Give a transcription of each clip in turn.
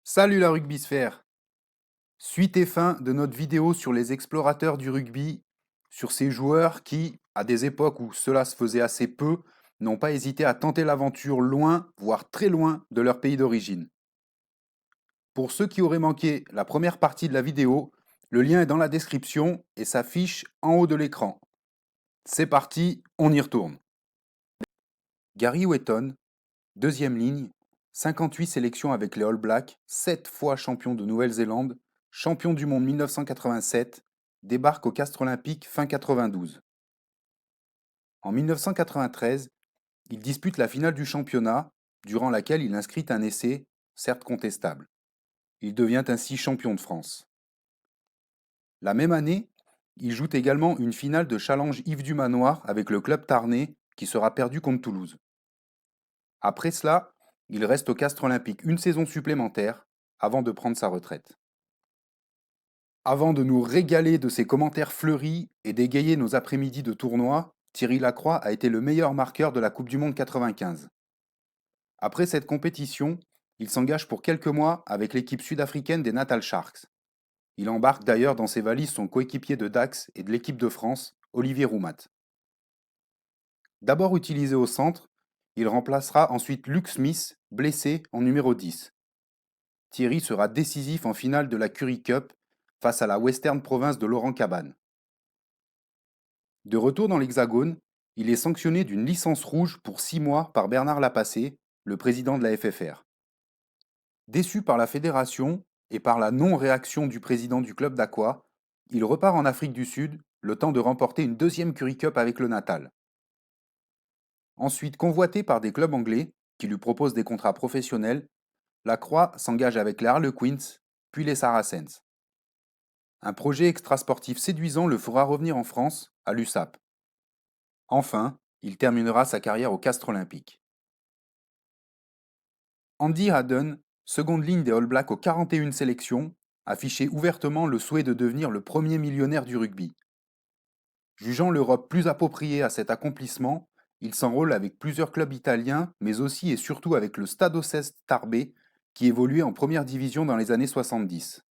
Salut la rugbysphère! Suite et fin de notre vidéo sur les explorateurs du rugby, sur ces joueurs qui, à des époques où cela se faisait assez peu, n'ont pas hésité à tenter l'aventure loin, voire très loin, de leur pays d'origine. Pour ceux qui auraient manqué la première partie de la vidéo, le lien est dans la description et s'affiche en haut de l'écran. C'est parti, on y retourne. Gary Wetton, deuxième ligne, 58 sélections avec les All Blacks, 7 fois champion de Nouvelle-Zélande, champion du monde 1987, débarque au Castres Olympique fin 92. En 1993, il dispute la finale du championnat, durant laquelle il inscrit un essai, certes contestable. Il devient ainsi champion de France. La même année, il joue également une finale de Challenge Yves du Manoir avec le club tarnais qui sera perdu contre Toulouse. Après cela, il reste au Castres Olympique une saison supplémentaire avant de prendre sa retraite. Avant de nous régaler de ses commentaires fleuris et d'égayer nos après-midi de tournoi, Thierry Lacroix a été le meilleur marqueur de la Coupe du Monde 95. Après cette compétition, il s'engage pour quelques mois avec l'équipe sud-africaine des Natal Sharks. Il embarque d'ailleurs dans ses valises son coéquipier de Dax et de l'équipe de France, Olivier Roumat. D'abord utilisé au centre, il remplacera ensuite Luke Smith, blessé en numéro 10. Thierry sera décisif en finale de la Currie Cup face à la Western Province de Laurent Cabane. De retour dans l'Hexagone, il est sanctionné d'une licence rouge pour 6 mois par Bernard Lapassé, le président de la FFR. Déçu par la fédération et par la non-réaction du président du club d'Aqua, il repart en Afrique du Sud, le temps de remporter une deuxième Currie Cup avec le Natal. Ensuite convoité par des clubs anglais, qui lui proposent des contrats professionnels, Lacroix s'engage avec les Harlequins, puis les Saracens. Un projet extrasportif séduisant le fera revenir en France, à l'USAP. Enfin, il terminera sa carrière au Castres Olympique. Andy Hadden, seconde ligne des All Blacks aux 41 sélections, affichait ouvertement le souhait de devenir le premier millionnaire du rugby. Jugeant l'Europe plus appropriée à cet accomplissement, il s'enrôle avec plusieurs clubs italiens, mais aussi et surtout avec le Stade Ossès Tarbes, qui évoluait en première division dans les années 70.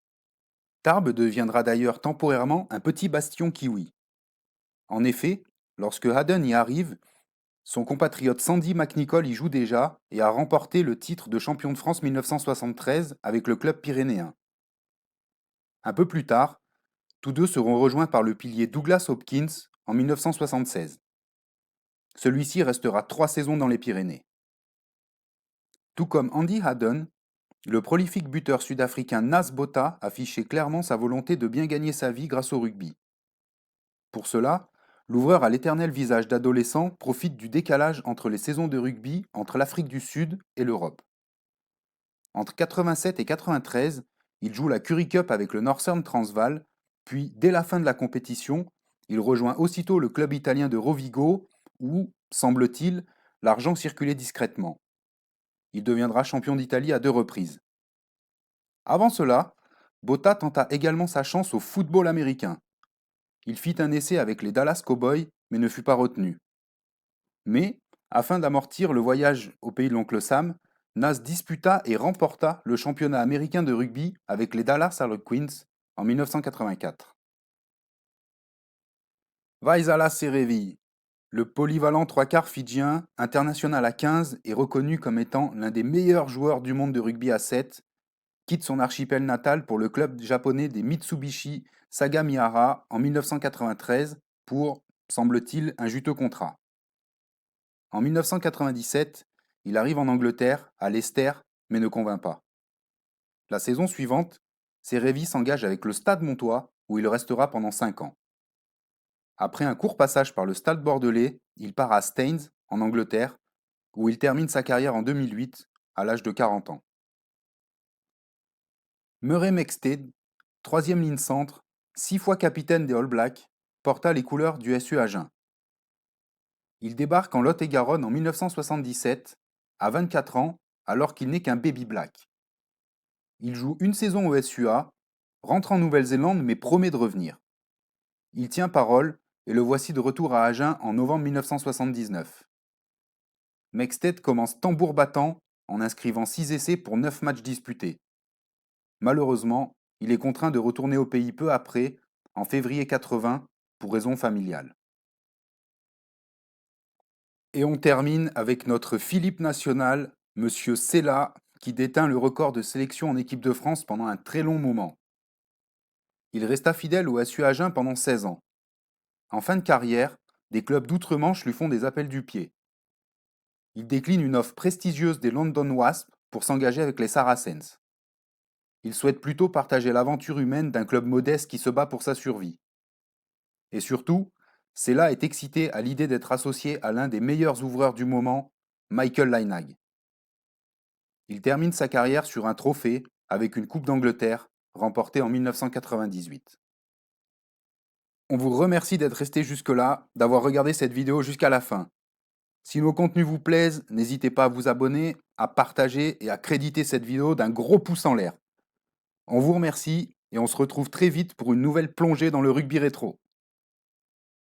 Tarbes deviendra d'ailleurs temporairement un petit bastion kiwi. En effet, lorsque Hadden y arrive, son compatriote Sandy McNichol y joue déjà et a remporté le titre de champion de France 1973 avec le club pyrénéen. Un peu plus tard, tous deux seront rejoints par le pilier Douglas Hopkins en 1976. Celui-ci restera 3 saisons dans les Pyrénées. Tout comme Andy Hadden, le prolifique buteur sud-africain Nas Botha affichait clairement sa volonté de bien gagner sa vie grâce au rugby. Pour cela, l'ouvreur à l'éternel visage d'adolescent profite du décalage entre les saisons de rugby entre l'Afrique du Sud et l'Europe. Entre 87 et 93, il joue la Currie Cup avec le Northern Transvaal, puis dès la fin de la compétition, il rejoint aussitôt le club italien de Rovigo où, semble-t-il, l'argent circulait discrètement. Il deviendra champion d'Italie à 2 reprises. Avant cela, Botta tenta également sa chance au football américain. Il fit un essai avec les Dallas Cowboys, mais ne fut pas retenu. Mais, afin d'amortir le voyage au pays de l'oncle Sam, Nas disputa et remporta le championnat américain de rugby avec les Dallas Harlequins en 1984. Vaisala Serevi, le polyvalent trois quarts fidjien, international à 15 et reconnu comme étant l'un des meilleurs joueurs du monde de rugby à 7, quitte son archipel natal pour le club japonais des Mitsubishi Sagamihara en 1993 pour, semble-t-il, un juteux contrat. En 1997, il arrive en Angleterre, à Leicester, mais ne convainc pas. La saison suivante, Serevi s'engage avec le Stade Montois, où il restera pendant 5 ans. Après un court passage par le Stade Bordelais, il part à Staines, en Angleterre, où il termine sa carrière en 2008, à l'âge de 40 ans. Murray Mexted, troisième ligne centre, 6 fois capitaine des All Blacks, porta les couleurs du SU Agen. Il débarque en Lot-et-Garonne en 1977, à 24 ans, alors qu'il n'est qu'un baby black. Il joue une saison au SUA, rentre en Nouvelle-Zélande mais promet de revenir. Il tient parole et le voici de retour à Agen en novembre 1979. Mexted commence tambour battant en inscrivant 6 essais pour 9 matchs disputés. Malheureusement, il est contraint de retourner au pays peu après, en février 80, pour raisons familiales. Et on termine avec notre Philippe national, Monsieur Sella, qui détint le record de sélection en équipe de France pendant un très long moment. Il resta fidèle au SU Agen pendant 16 ans. En fin de carrière, des clubs d'outre-Manche lui font des appels du pied. Il décline une offre prestigieuse des London Wasps pour s'engager avec les Saracens. Il souhaite plutôt partager l'aventure humaine d'un club modeste qui se bat pour sa survie. Et surtout, Sella est excité à l'idée d'être associé à l'un des meilleurs ouvreurs du moment, Michael Lainag. Il termine sa carrière sur un trophée avec une Coupe d'Angleterre remportée en 1998. On vous remercie d'être resté jusque-là, d'avoir regardé cette vidéo jusqu'à la fin. Si nos contenus vous plaisent, n'hésitez pas à vous abonner, à partager et à créditer cette vidéo d'un gros pouce en l'air. On vous remercie et on se retrouve très vite pour une nouvelle plongée dans le rugby rétro.